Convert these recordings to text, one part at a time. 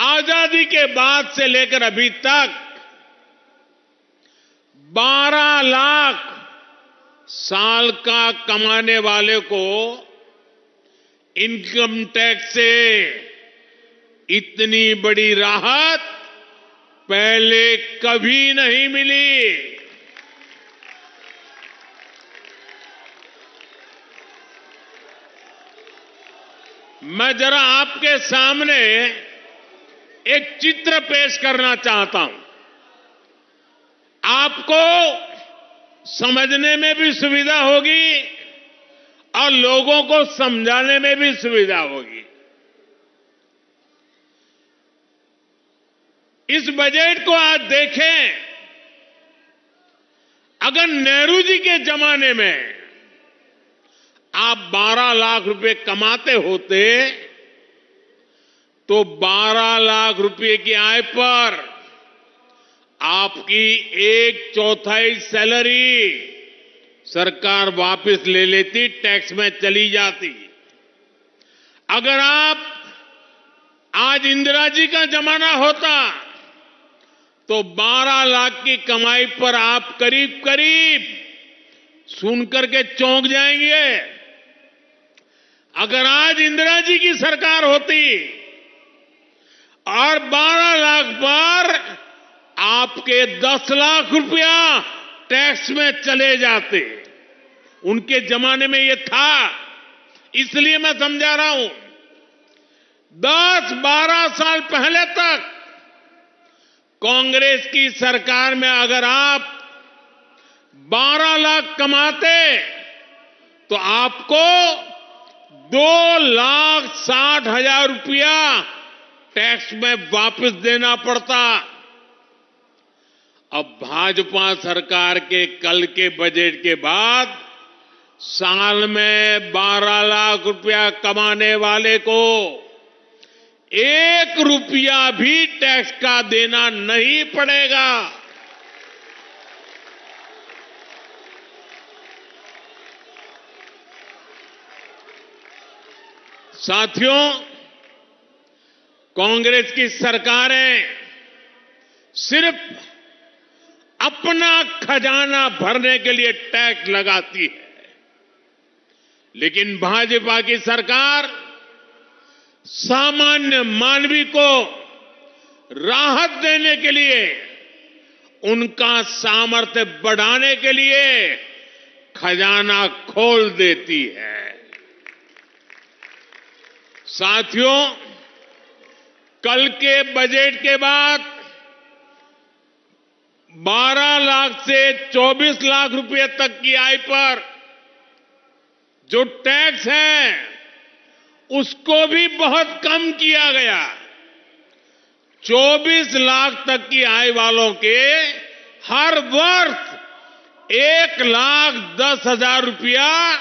आजादी के बाद से लेकर अभी तक 12 लाख साल का कमाने वाले को इनकम टैक्स से इतनी बड़ी राहत पहले कभी नहीं मिली। मैं जरा आपके सामने एक चित्र पेश करना चाहता हूं, आपको समझने में भी सुविधा होगी और लोगों को समझाने में भी सुविधा होगी। इस बजट को आज देखें, अगर नेहरू जी के जमाने में आप 12 लाख रुपए कमाते होते तो 12 लाख रुपए की आय पर आपकी 1/4 सैलरी सरकार वापस ले लेती, टैक्स में चली जाती। अगर आप आज इंदिरा जी का जमाना होता तो 12 लाख की कमाई पर आप करीब करीब सुनकर के चौंक जाएंगे। अगर आज इंदिरा जी की सरकार होती और 12 लाख पर आपके 10 लाख रुपया टैक्स में चले जाते, उनके जमाने में ये था, इसलिए मैं समझा रहा हूं। 10-12 साल पहले तक कांग्रेस की सरकार में अगर आप 12 लाख कमाते तो आपको 2,60,000 रुपया टैक्स में वापस देना पड़ता। अब भाजपा सरकार के कल के बजट के बाद साल में 12 लाख रुपया कमाने वाले को 1 रुपया भी टैक्स का देना नहीं पड़ेगा। साथियों, कांग्रेस की सरकारें सिर्फ अपना खजाना भरने के लिए टैक्स लगाती है, लेकिन भाजपा की सरकार सामान्य मानवी को राहत देने के लिए, उनका सामर्थ्य बढ़ाने के लिए खजाना खोल देती है। साथियों, कल के बजट के बाद 12 लाख से 24 लाख रुपए तक की आय पर जो टैक्स है उसको भी बहुत कम किया गया। 24 लाख तक की आय वालों के हर वर्ष 1,10,000 रुपया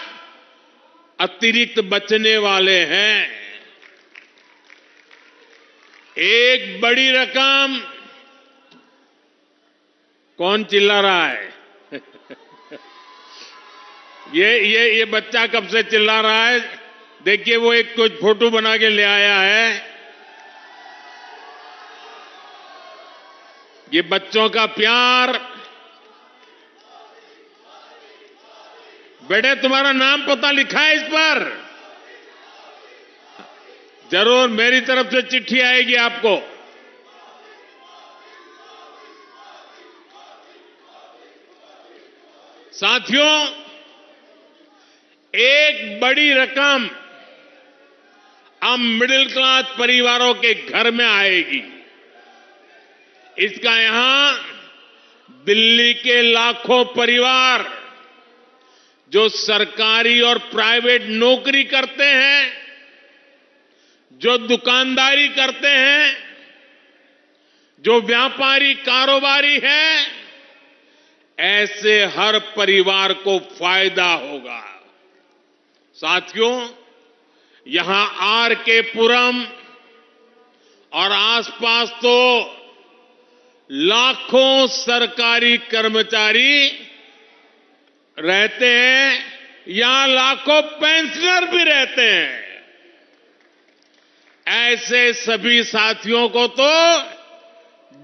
अतिरिक्त बचने वाले हैं। एक बड़ी रकम। कौन चिल्ला रहा है? ये बच्चा कब से चिल्ला रहा है? देखिए, वो एक कुछ फोटो बना के ले आया है। ये बच्चों का प्यार। बेटे, तुम्हारा नाम पता लिखा है इस पर? जरूर मेरी तरफ से चिट्ठी आएगी आपको। साथियों, एक बड़ी रकम अब मिडिल क्लास परिवारों के घर में आएगी। इसका यहां दिल्ली के लाखों परिवार जो सरकारी और प्राइवेट नौकरी करते हैं, जो दुकानदारी करते हैं, जो व्यापारी कारोबारी है, ऐसे हर परिवार को फायदा होगा। साथियों, यहां आर के पुरम और आसपास तो लाखों सरकारी कर्मचारी रहते हैं, यहां लाखों पेंशनर भी रहते हैं। ऐसे सभी साथियों को तो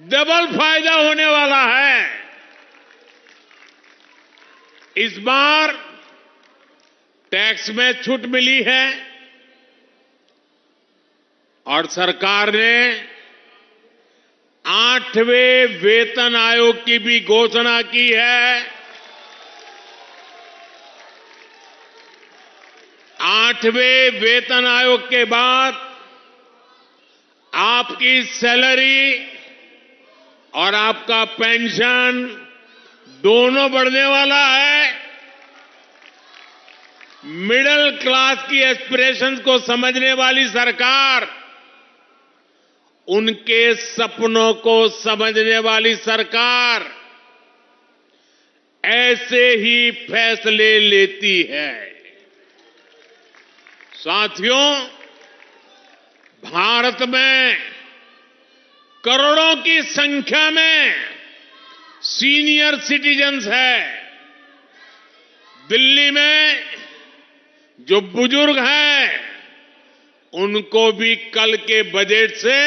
डबल फायदा होने वाला है। इस बार टैक्स में छूट मिली है और सरकार ने 8वें वेतन आयोग की भी घोषणा की है। 8वें वेतन आयोग के बाद आपकी सैलरी और आपका पेंशन दोनों बढ़ने वाला है। मिडिल क्लास की एस्पिरेशंस को समझने वाली सरकार, उनके सपनों को समझने वाली सरकार ऐसे ही फैसले लेती है। साथियों, भारत में करोड़ों की संख्या में सीनियर सिटीजन्स है। दिल्ली में जो बुजुर्ग हैं, उनको भी कल के बजट से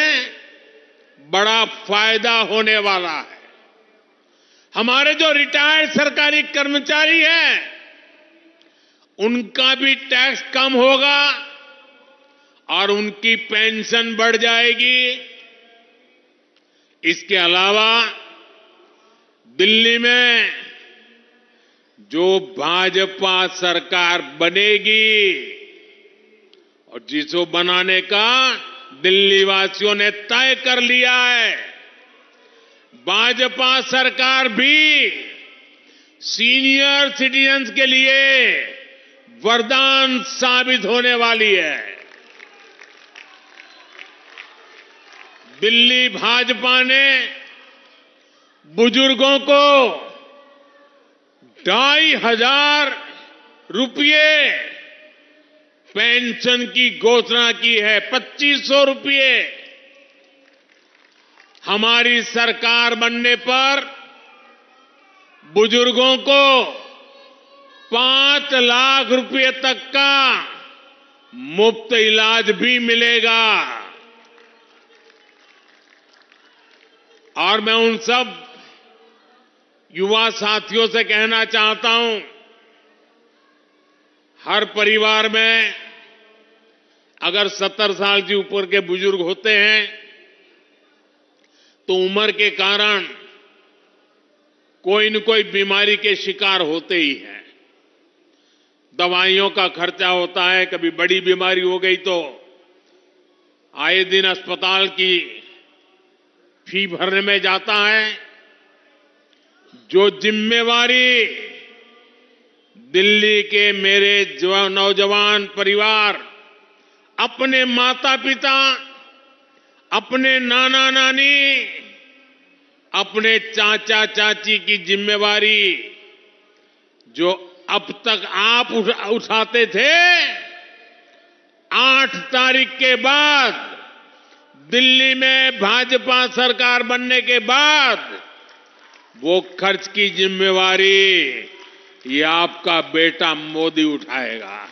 बड़ा फायदा होने वाला है। हमारे जो रिटायर्ड सरकारी कर्मचारी हैं, उनका भी टैक्स कम होगा और उनकी पेंशन बढ़ जाएगी। इसके अलावा दिल्ली में जो भाजपा सरकार बनेगी और जिसको बनाने का दिल्ली वासियों ने तय कर लिया है, भाजपा सरकार भी सीनियर सिटीजन्स के लिए वरदान साबित होने वाली है। दिल्ली भाजपा ने बुजुर्गों को 2,500 रुपये पेंशन की घोषणा की है। 2,500 रुपये। हमारी सरकार बनने पर बुजुर्गों को 5 लाख रुपये तक का मुफ्त इलाज भी मिलेगा। और मैं उन सब युवा साथियों से कहना चाहता हूं, हर परिवार में अगर 70 साल से ऊपर के बुजुर्ग होते हैं तो उम्र के कारण कोई न कोई बीमारी के शिकार होते ही हैं। दवाइयों का खर्चा होता है, कभी बड़ी बीमारी हो गई तो आए दिन अस्पताल की फी भरने में जाता है। जो जिम्मेवारी दिल्ली के मेरे नौजवान परिवार अपने माता पिता, अपने नाना नानी, अपने चाचा चाची की जिम्मेवारी जो अब तक आप उठाते थे, 8 तारीख के बाद दिल्ली में भाजपा सरकार बनने के बाद वो खर्च की जिम्मेवारी ये आपका बेटा मोदी उठाएगा।